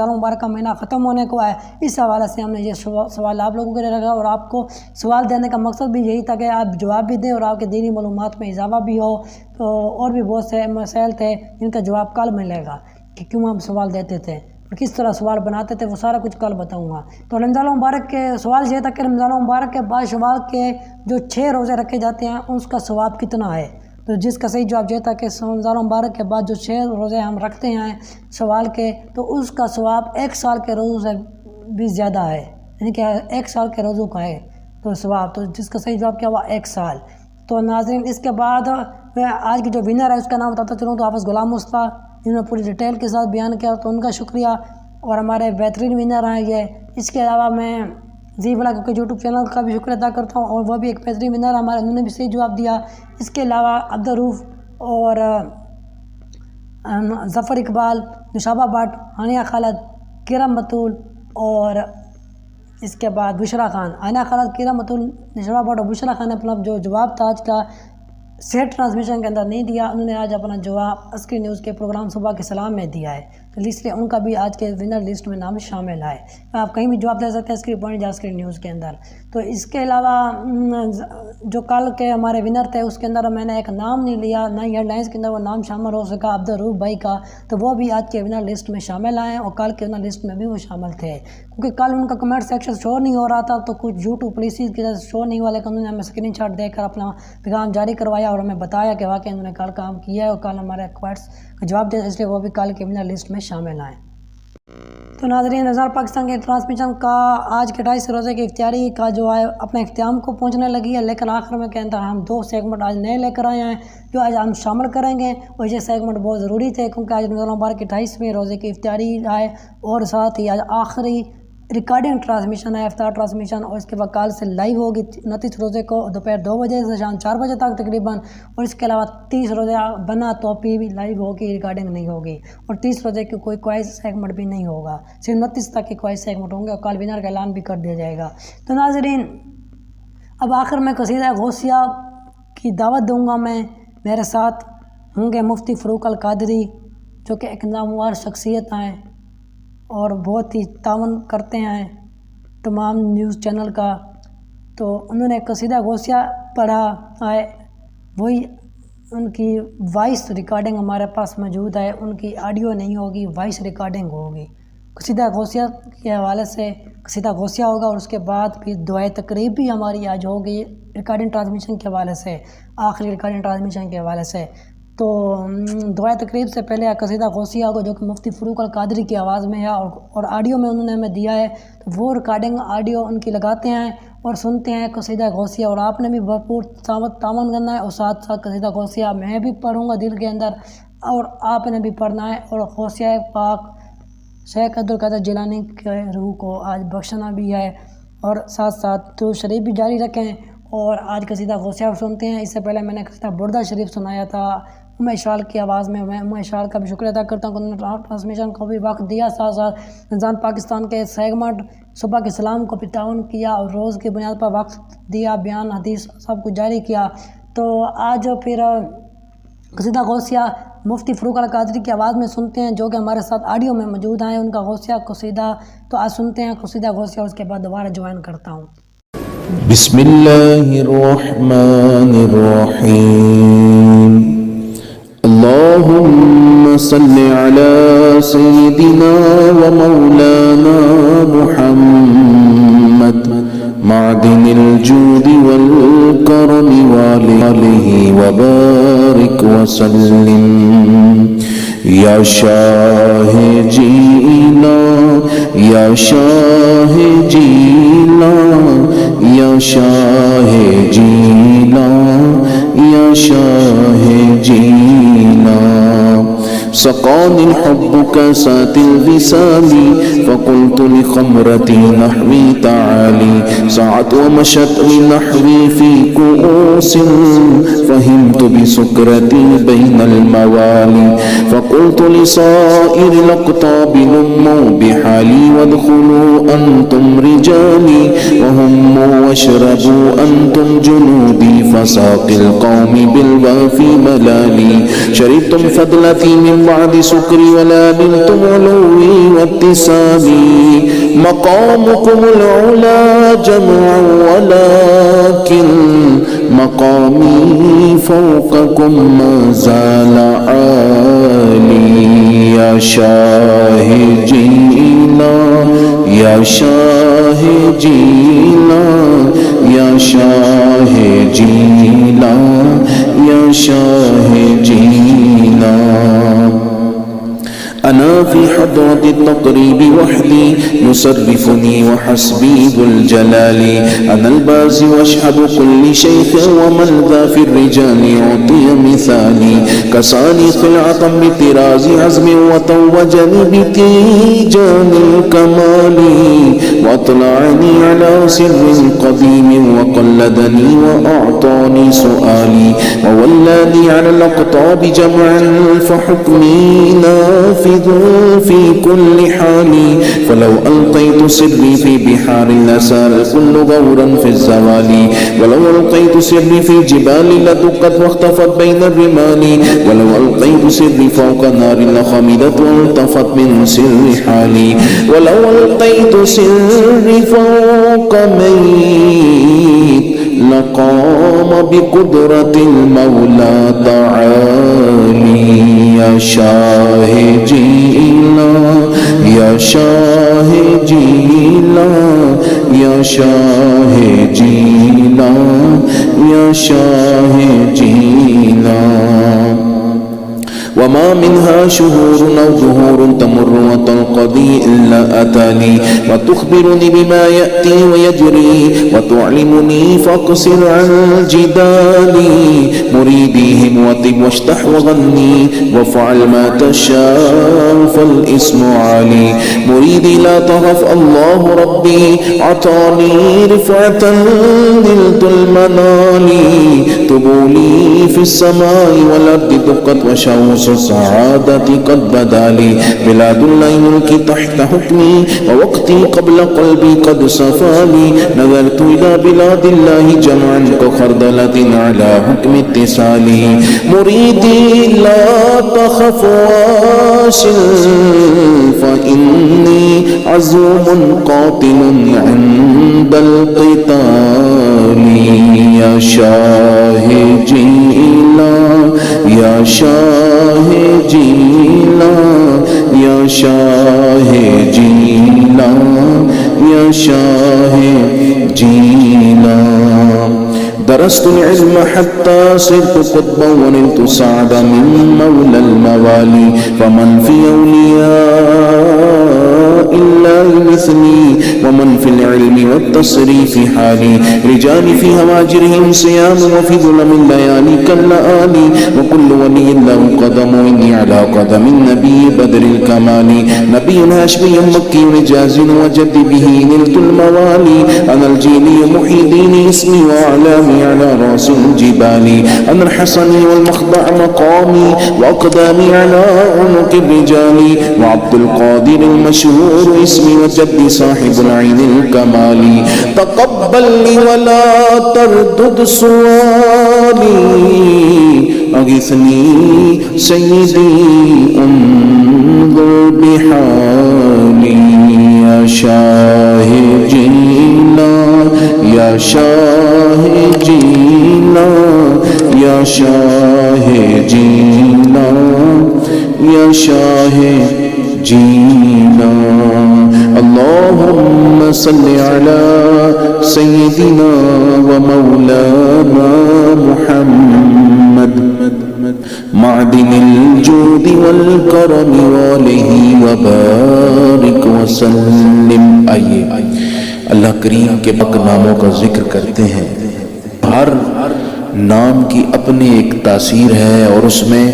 مبارک کا مہینہ ختم ہونے کو ہے، اس حوالے سے ہم نے یہ سوال آپ لوگوں کے لیے رکھا، اور آپ کو سوال دینے کا مقصد بھی یہی تھا کہ آپ جواب بھی دیں اور آپ کے دینی معلومات میں اضافہ بھی ہو۔ تو اور بھی بہت سے مسائل تھے جن کا جواب کل ملے گا کہ کیوں ہم سوال دیتے تھے اور کس طرح سوال بناتے تھے، وہ سارا کچھ کل بتاؤں گا۔ تو رمضان مبارک کے سوال یہ تھا کہ رمضان مبارک کے بعد شوال کے جو 6 روزے رکھے جاتے ہیں اس کا ثواب کتنا ہے؟ تو جس کا صحیح جواب یہ تھا کہ رمضان مبارک کے بعد جو 6 روزے ہم رکھتے ہیں شوال کے، تو اس کا ثواب 1 سال کے روزوں سے بھی زیادہ ہے، یعنی کہ 1 سال کے روزوں کا ہے تو ثواب، تو جس کا صحیح جواب کیا ہوا 1 سال۔ تو ناظرین، اس کے بعد میں آج کی جو ونر ہے اس کا نام بتاتا چلوں تو حافظ غلام مصطفیٰ، جنہوں نے پوری ڈیٹیل کے ساتھ بیان کیا، تو ان کا شکریہ اور ہمارے بہترین ونر ہیں یہ۔ اس کے علاوہ میں زی بلا کے یوٹیوب چینل کا بھی شکریہ ادا کرتا ہوں، اور وہ بھی ایک بہترین ونر ہمارے، انہوں نے بھی صحیح جواب دیا۔ اس کے علاوہ عبدالروف اور ظفر اقبال، نشابہ بٹ، ہانیہ خالد، کرم بطول اور اس کے بعد بشرا خان، ہانیہ خالد، کرم بطول، نشابہ بٹ اور بشرا خان نے اپنا جو جواب تھا آج کا سیٹ ٹرانسمیشن کے اندر نہیں دیا، انہوں نے آج اپنا جواب عسکری نیوز کے پروگرام صبح کے سلام میں دیا ہے، تو اس لیے ان کا بھی آج کے ونر لسٹ میں نام شامل ہے۔ آپ کہیں بھی جواب دے سکتے ہیں عسکری پوائنٹ یا عسکری نیوز کے اندر۔ تو اس کے علاوہ جو کل کے ہمارے ونر تھے اس کے اندر میں نے ایک نام نہیں لیا، نہ ہیڈ لائنس کے اندر وہ نام شامل ہو سکا عبدالروف بھائی کا، تو وہ بھی آج کے ونر لسٹ میں شامل آئے اور کل کے ونر لسٹ میں بھی وہ شامل تھے، کیونکہ کل ان کا کمنٹ سیکشن شو نہیں ہو رہا تھا، تو کچھ یوٹیوب پالیسیز کی وجہ سے شو نہیں ہوا، لیکن انہوں نے ہمیں اسکرین شاٹ دے کر اپنا پیغام جاری کروایا اور ہمیں بتایا کہ واقعی انہوں نے کل کام کیا ہے اور کل ہمارے کوائٹس کا جواب دیا، اس لیے وہ بھی کل کے ونر لسٹ میں شامل آئے۔ تو ناظرین، نظار پاکستان کے ٹرانسمیشن کا آج کے 28 روزے کی افطاری کا جو ہے اپنے اختتام کو پہنچنے لگی ہے، لیکن آخر میں کے اندر ہم 2 سیگمنٹ آج نئے لے کر آئے ہیں جو آج ہم شامل کریں گے، اور یہ سیگمنٹ بہت ضروری تھے کیونکہ آج رمضان مبارک کی 28ویں روزے کی افطاری ہے، اور ساتھ ہی آج آخری ریکارڈنگ ٹرانسمیشن ہے، افطار ٹرانسمیشن، اور اس کے بعد کل سے لائیو ہوگی 29 روزے کو دوپہر 2 بجے سے شام 4 بجے تک تقریباً، اور اس کے علاوہ 30 روزے بنا تو بھی لائیو ہوگی، ریکارڈنگ نہیں ہوگی، اور 30 روزے کی کوئی سیگمنٹ بھی نہیں ہوگا، صرف 29 تک کے کوئی سیگمنٹ ہوں گے، اور کل ونر کا اعلان بھی کر دیا جائے گا۔ تو ناظرین، اب آخر میں قصیدہ غوثیہ کی دعوت دوں گا میں، میرے ساتھ ہوں گے مفتی فاروق القادری جو کہ ایک نامور شخصیت ہیں اور بہت ہی تعاون کرتے ہیں تمام نیوز چینل کا، تو انہوں نے قصیدہ غوثیہ پڑھا ہے، وہی ان کی وائس ریکارڈنگ ہمارے پاس موجود ہے، ان کی آڈیو نہیں ہوگی، وائس ریکارڈنگ ہوگی۔ قصیدہ غوثیہ کے حوالے سے قصیدہ غوثیہ ہوگا، اور اس کے بعد پھر دعائے تقریب بھی ہماری آج ہوگی ریکارڈنگ ٹرانسمیشن کے حوالے سے، آخری ریکارڈنگ ٹرانسمیشن کے حوالے سے۔ تو دعائے تقریب سے پہلے قصیدہ غوثیہ ہوگا جو کہ مفتی فاروق القادری کی آواز میں ہے، اور آڈیو میں انہوں نے ہمیں دیا ہے، تو وہ ریکارڈنگ آڈیو ان کی لگاتے ہیں اور سنتے ہیں قصیدہ غوثیہ، اور آپ نے بھی بھرپور تعاون کرنا ہے، اور ساتھ ساتھ قصیدہ غوثیہ میں بھی پڑھوں گا دل کے اندر، اور آپ نے بھی پڑھنا ہے، اور غوثیہ پاک شیخ عبدالقادر جیلانی کے روح کو آج بخشنا بھی ہے، اور ساتھ ساتھ درود شریف بھی جاری رکھیں، اور آج قصیدہ غوثیہ سنتے ہیں۔ اس سے پہلے میں نے قصیدہ بردہ شریف سنایا تھا ام اشال کی آواز میں ام اشال کا بھی شکریہ ادا کرتا ہوں کہ انہوں نے ٹرانسمیشن کو بھی وقت دیا، ساتھ ساتھ رمضان پاکستان کے سیگمنٹ صبح کے سلام کو بھی تعاون کیا، اور روز کی بنیاد پر وقت دیا، بیان حدیث سب کچھ جاری کیا۔ تو آج پھر قصیدہ غوثیہ مفتی فاروق القادری کی آواز میں سنتے ہیں جو کہ ہمارے ساتھ آڈیو میں موجود ہیں، ان کا غوثیہ قصیدہ، تو آج سنتے ہیں قصیدہ غوثیہ، اس کے بعد دوبارہ جوائن کرتا ہوں۔ بسم اللہ الرحمن الرحیم، اللہم صلی علی سیدنا و مولانا محمد معدن الجود والکرم وآلہ وبارک وسلم، یا شاہ جینا یا شاہ جینا یا شاہ جینا یا شاہ جینا، سقان حبك سات الوصال فقلت لخمرتي نحوي تعالي سعت ومشت لنحوي في كؤوس فهمت بسكرتي بين الموالي فقلت لصائر الأقطاب نموا بحالي وادخلوا أنتم رجالي وهموا واشربوا أنتم جنودي فساقي القوم بالوافي ملالي شربتم فضلتي من بعد سكري ولا نلتم علوي واتسامي مقامكم العلا جمع ولكن مقامي فوقكم ما زال عالي يا شاهدينا يا شاهدينا يا شاهدينا يا شاهدينا أنا في حضرة التقريب وحدي يصرفني وحسبي ذو الجلال أنا البازي واشهد كل شيخ ومن ذا في الرجال يعطي مثالي كساني خلعة بطراز عزم وتوجني بتيجان الكمال وأطلعني على سر قديم وقلدني وأعطاني سؤالي وولاني على الأقطاب جمعا فحكمي نافذ في كل حال فلو ألقيت سري في بحار لسار كل غورا في الزوال ولو ألقيت سري في جبال لدقت واختفت بين الرمال ولو ألقيت سري فوق نار لخمدت والتفت من سر حالي ولو ألقيت سري فوق ميت لقام بقدرة المولى تعالي يا شاهدينا يا شاهدينا يا شاهدينا يا شاهدينا وما منها شهور أو ظهور تمر وتنقضي إلا أتاني وتخبرني بما يأتي ويجري وتعلمني فاقصر عن جدالي مريديهم وطب واشتح وغني وافعل ما تشاء فالاسم عالي مريدي لا تخف الله ربي عطاني رفعة نلت المنال طبولي في السماء والأرض دقت وشوص السعادة قد بدا لي بلاد الله ملكي تحت حكمي ووقتي قبل قلبي قد صفى لي نظرت إلى بلاد الله جمعا كخردلة على حكم اتصالي مريدي لا تخف واصل فإني عزوم قاتل عند القتال يا شاهدينا يا شاهدينا يا شاهدينا يا شاهدينا درست العلم حتى صرت قطبا ونلت سعدا من مولى الموالي فمن في أولياء الله مثلي ومن في العلم والتصريف حالي رجال في هواجرهم صيام وفي ظلم الليالي كاللآلي وكل ولي له قدم إني على قدم النبي بدر الكمال نبي هاشمي مكي رجاز وجد به نلت الموالي أنا الجيلي محي ديني اسمي وأعلامي على رأس الجبال أنا الحسني والمخضع مقامي وأقدامي على عنق الرجال وعبد القادر المشهور اسمي وجدي صاحب العين الكمال تقبل لي ولا تردد سؤالي أغثني سيدي انظر بحالي يا شاهدينا يا شاهدينا يا شاهدينا يا شاهدينا اللهم صل على سيدنا ومولانا محمد معدن الجود والكرم وآله وبارك وسلم آئیے اللہ کریم کے پاک ناموں کا ذکر کرتے ہیں ہر نام کی اپنی ایک تاثیر ہے اور اس میں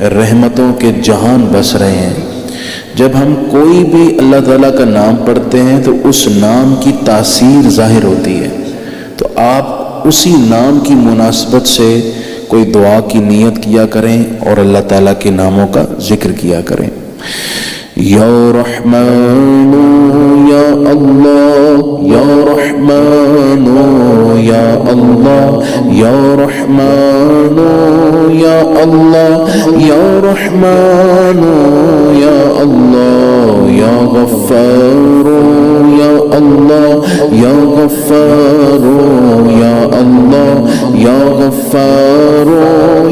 رحمتوں کے جہان بس رہے ہیں۔ جب ہم کوئی بھی اللہ تعالیٰ کا نام پڑھتے ہیں تو اس نام کی تاثیر ظاہر ہوتی ہے، تو آپ اسی نام کی مناسبت سے کوئی دعا کی نیت کیا کریں اور اللہ تعالیٰ کے ناموں کا ذکر کیا کریں۔ یا رحمان یا اللہ، یا رحمان یا اللہ، یا رحمان یا اللہ، یا رحمان یا اللہ، یا غفار یا اللہ، یا غفار یا اللہ، یا غفار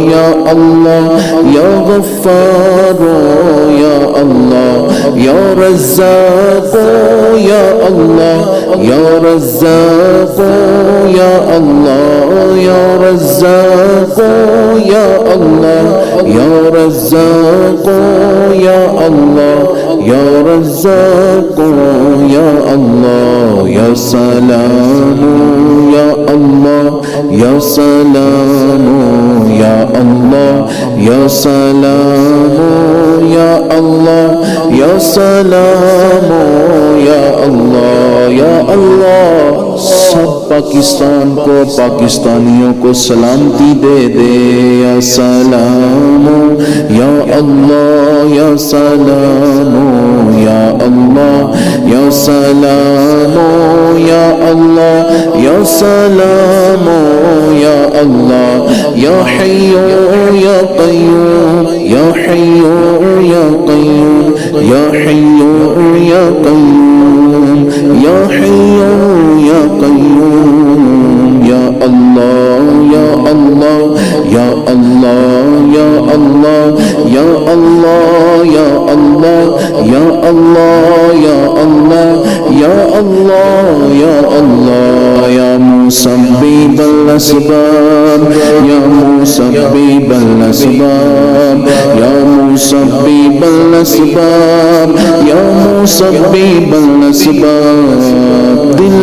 یا اللہ، یا غفار یا اللہ، یا رزاق یا اللہ، یا رزاق یا اللہ، یا رزاق یا اللہ، یا رزاق یا اللہ، یا رزاق یا اللہ، یا سلام یا اللہ، یا سلام یا اللہ، یا سلام یا اللہ، یا سلام یا اللہ، یا اللہ۔ سب پاکستان کو، پاکستانیوں کو سلامتی دے دے۔ یا سلام یا اللہ، یا سلام یا اللہ، یا سلام یا اللہ، یا سلام یا اللہ، یا حی یا قیوم، یا حی یا قیوم، یا حی یا قیوم، یا حی یا قیوم، یا اللہ یا اللہ، یا اللہ یا اللہ، یا اللہ یا اللہ، یا اللہ یا اللہ، یا اللہ یا اللہ، یا مسبب الاسباب، یا مسبب الاسباب، یا مسبب الاسباب، یا مسبب الاسباب، دل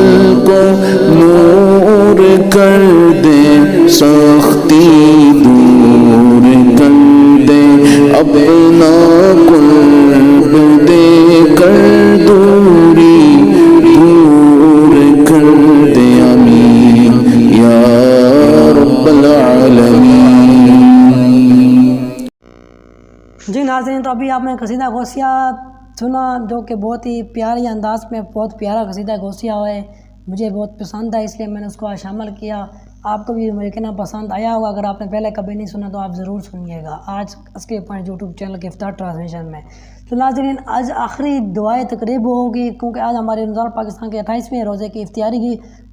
کو نور کر دے، سختی دور کر دے، اپنا قرب دے کر دوری دور کر دے، آمین یا رب العالمین۔ جی ناظرین، تو ابھی آپ نے قصیدہ غوثیہ سنا جو کہ بہت ہی پیاری انداز میں بہت پیارا قصیدہ غوثیہ ہے، مجھے بہت پسند ہے، اس لیے میں نے اس کو شامل کیا۔ آپ کو بھی میرے کہنا پسند آیا ہوگا، اگر آپ نے پہلے کبھی نہیں سنا تو آپ ضرور سنیے گا آج عسکری پوائنٹ یوٹیوب چینل کے افطار ٹرانسمیشن میں۔ تو ناظرین، آج آخری دعائے تقریب ہوگی کیونکہ آج ہمارے رمضان پاکستان کے 28ویں روزے کی افطاری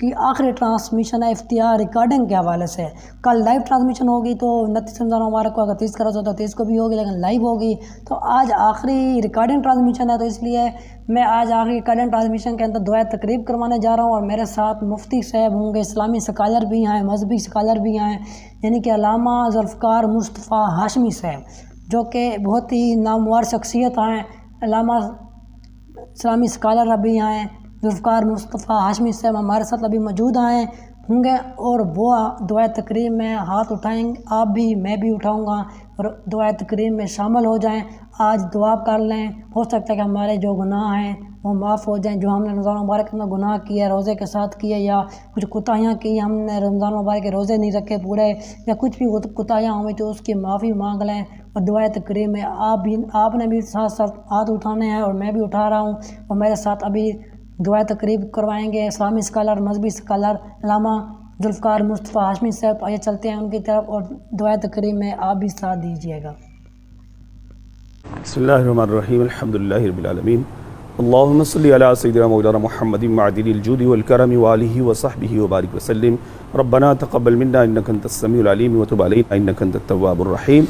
کی آخری ٹرانسمیشن ہے افطار ریکارڈنگ کے حوالے سے۔ کل لائیو ٹرانسمیشن ہوگی تو 29 رمضان مبارک کو، اگر 30 کا روزہ تو 30 کو بھی ہوگی، لیکن لائیو ہوگی۔ تو آج آخری ریکارڈنگ ٹرانسمیشن ہے، تو اس لیے میں آج آخری ریکارڈنگ ٹرانسمیشن کے اندر دعائے تقریب کروانے جا رہا ہوں، اور میرے ساتھ مفتی صاحب ہوں گے، اسلامی اسکالر بھی ہیں، مذہبی اسکالر بھی ہیں، یعنی کہ علامہ ذوالفقار مصطفیٰ ہاشمی صاحب، جو کہ بہت ہی نامور شخصیت ہیں۔ علامہ اسلامی اسکالر ابھی ہیں، ذوالفقار مصطفیٰ ہاشمی صاحب ہمارے ساتھ ابھی موجود ہوں گے، اور وہ دعائے تقریب میں ہاتھ اٹھائیں گے، آپ بھی، میں بھی اٹھاؤں گا، اور دعائے تقریب میں شامل ہو جائیں۔ آج دعا کر لیں، ہو سکتا ہے کہ ہمارے جو گناہ ہیں وہ معاف ہو جائیں، جو ہم نے رمضان مبارک میں گناہ کیے روزے کے ساتھ کیے، یا کچھ کوتاہیاں کی، ہم نے رمضان مبارک کے روزے نہیں رکھے پورے، یا کچھ بھی کوتاہیاں ہوئی تو اس کی معافی مانگ لیں۔ اور دعائے تقریب میں آپ نے بھی ساتھ ساتھ ہاتھ اٹھانے ہیں، اور میں بھی اٹھا رہا ہوں، اور میرے ساتھ ابھی دعائے تقریب کروائیں گے اسلامی اسکالر، مذہبی اسکالر علامہ ذوالفقار مصطفیٰ ہاشمی صاحب۔ تو آئیے چلتے ہیں ان کی طرف، اور دعائے تقریب میں آپ بھی ساتھ دیجیے گا۔ بسم اللہ الرحمن الرحیم، الحمدللہ رب العالمین، اللہم صلی علی سیدنا مولانا محمد معدن الجود والکرم وآلہ وصحبہ وبارک وسلم، ربنا تقبل منا انک انت السمیع العلیم وتب علینا انک انت التواب الرحیم۔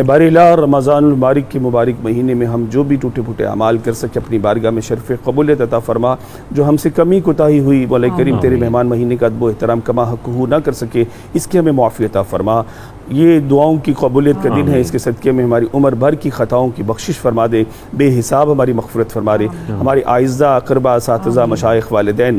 بار الہ، رمضان المبارک کے مبارک مہینے میں ہم جو بھی ٹوٹے پھوٹے اعمال کر سکے اپنی بارگاہ میں شرف قبولیت عطا فرما، جو ہم سے کمی کوتاہی ہوئی مولا کریم تیرے مہمان مہینے کا ادب و احترام کما حق نہ کر سکے، اس کی ہمیں معافی عطا فرما۔ یہ دعاؤں کی قبولیت کا دن ہے، اس کے صدقے میں ہماری عمر بھر کی خطاؤں کی بخشش فرما دے، بے حساب ہماری مغفرت فرما دے، ہماری اعزہ اقربا اساتذہ مشائخ والدین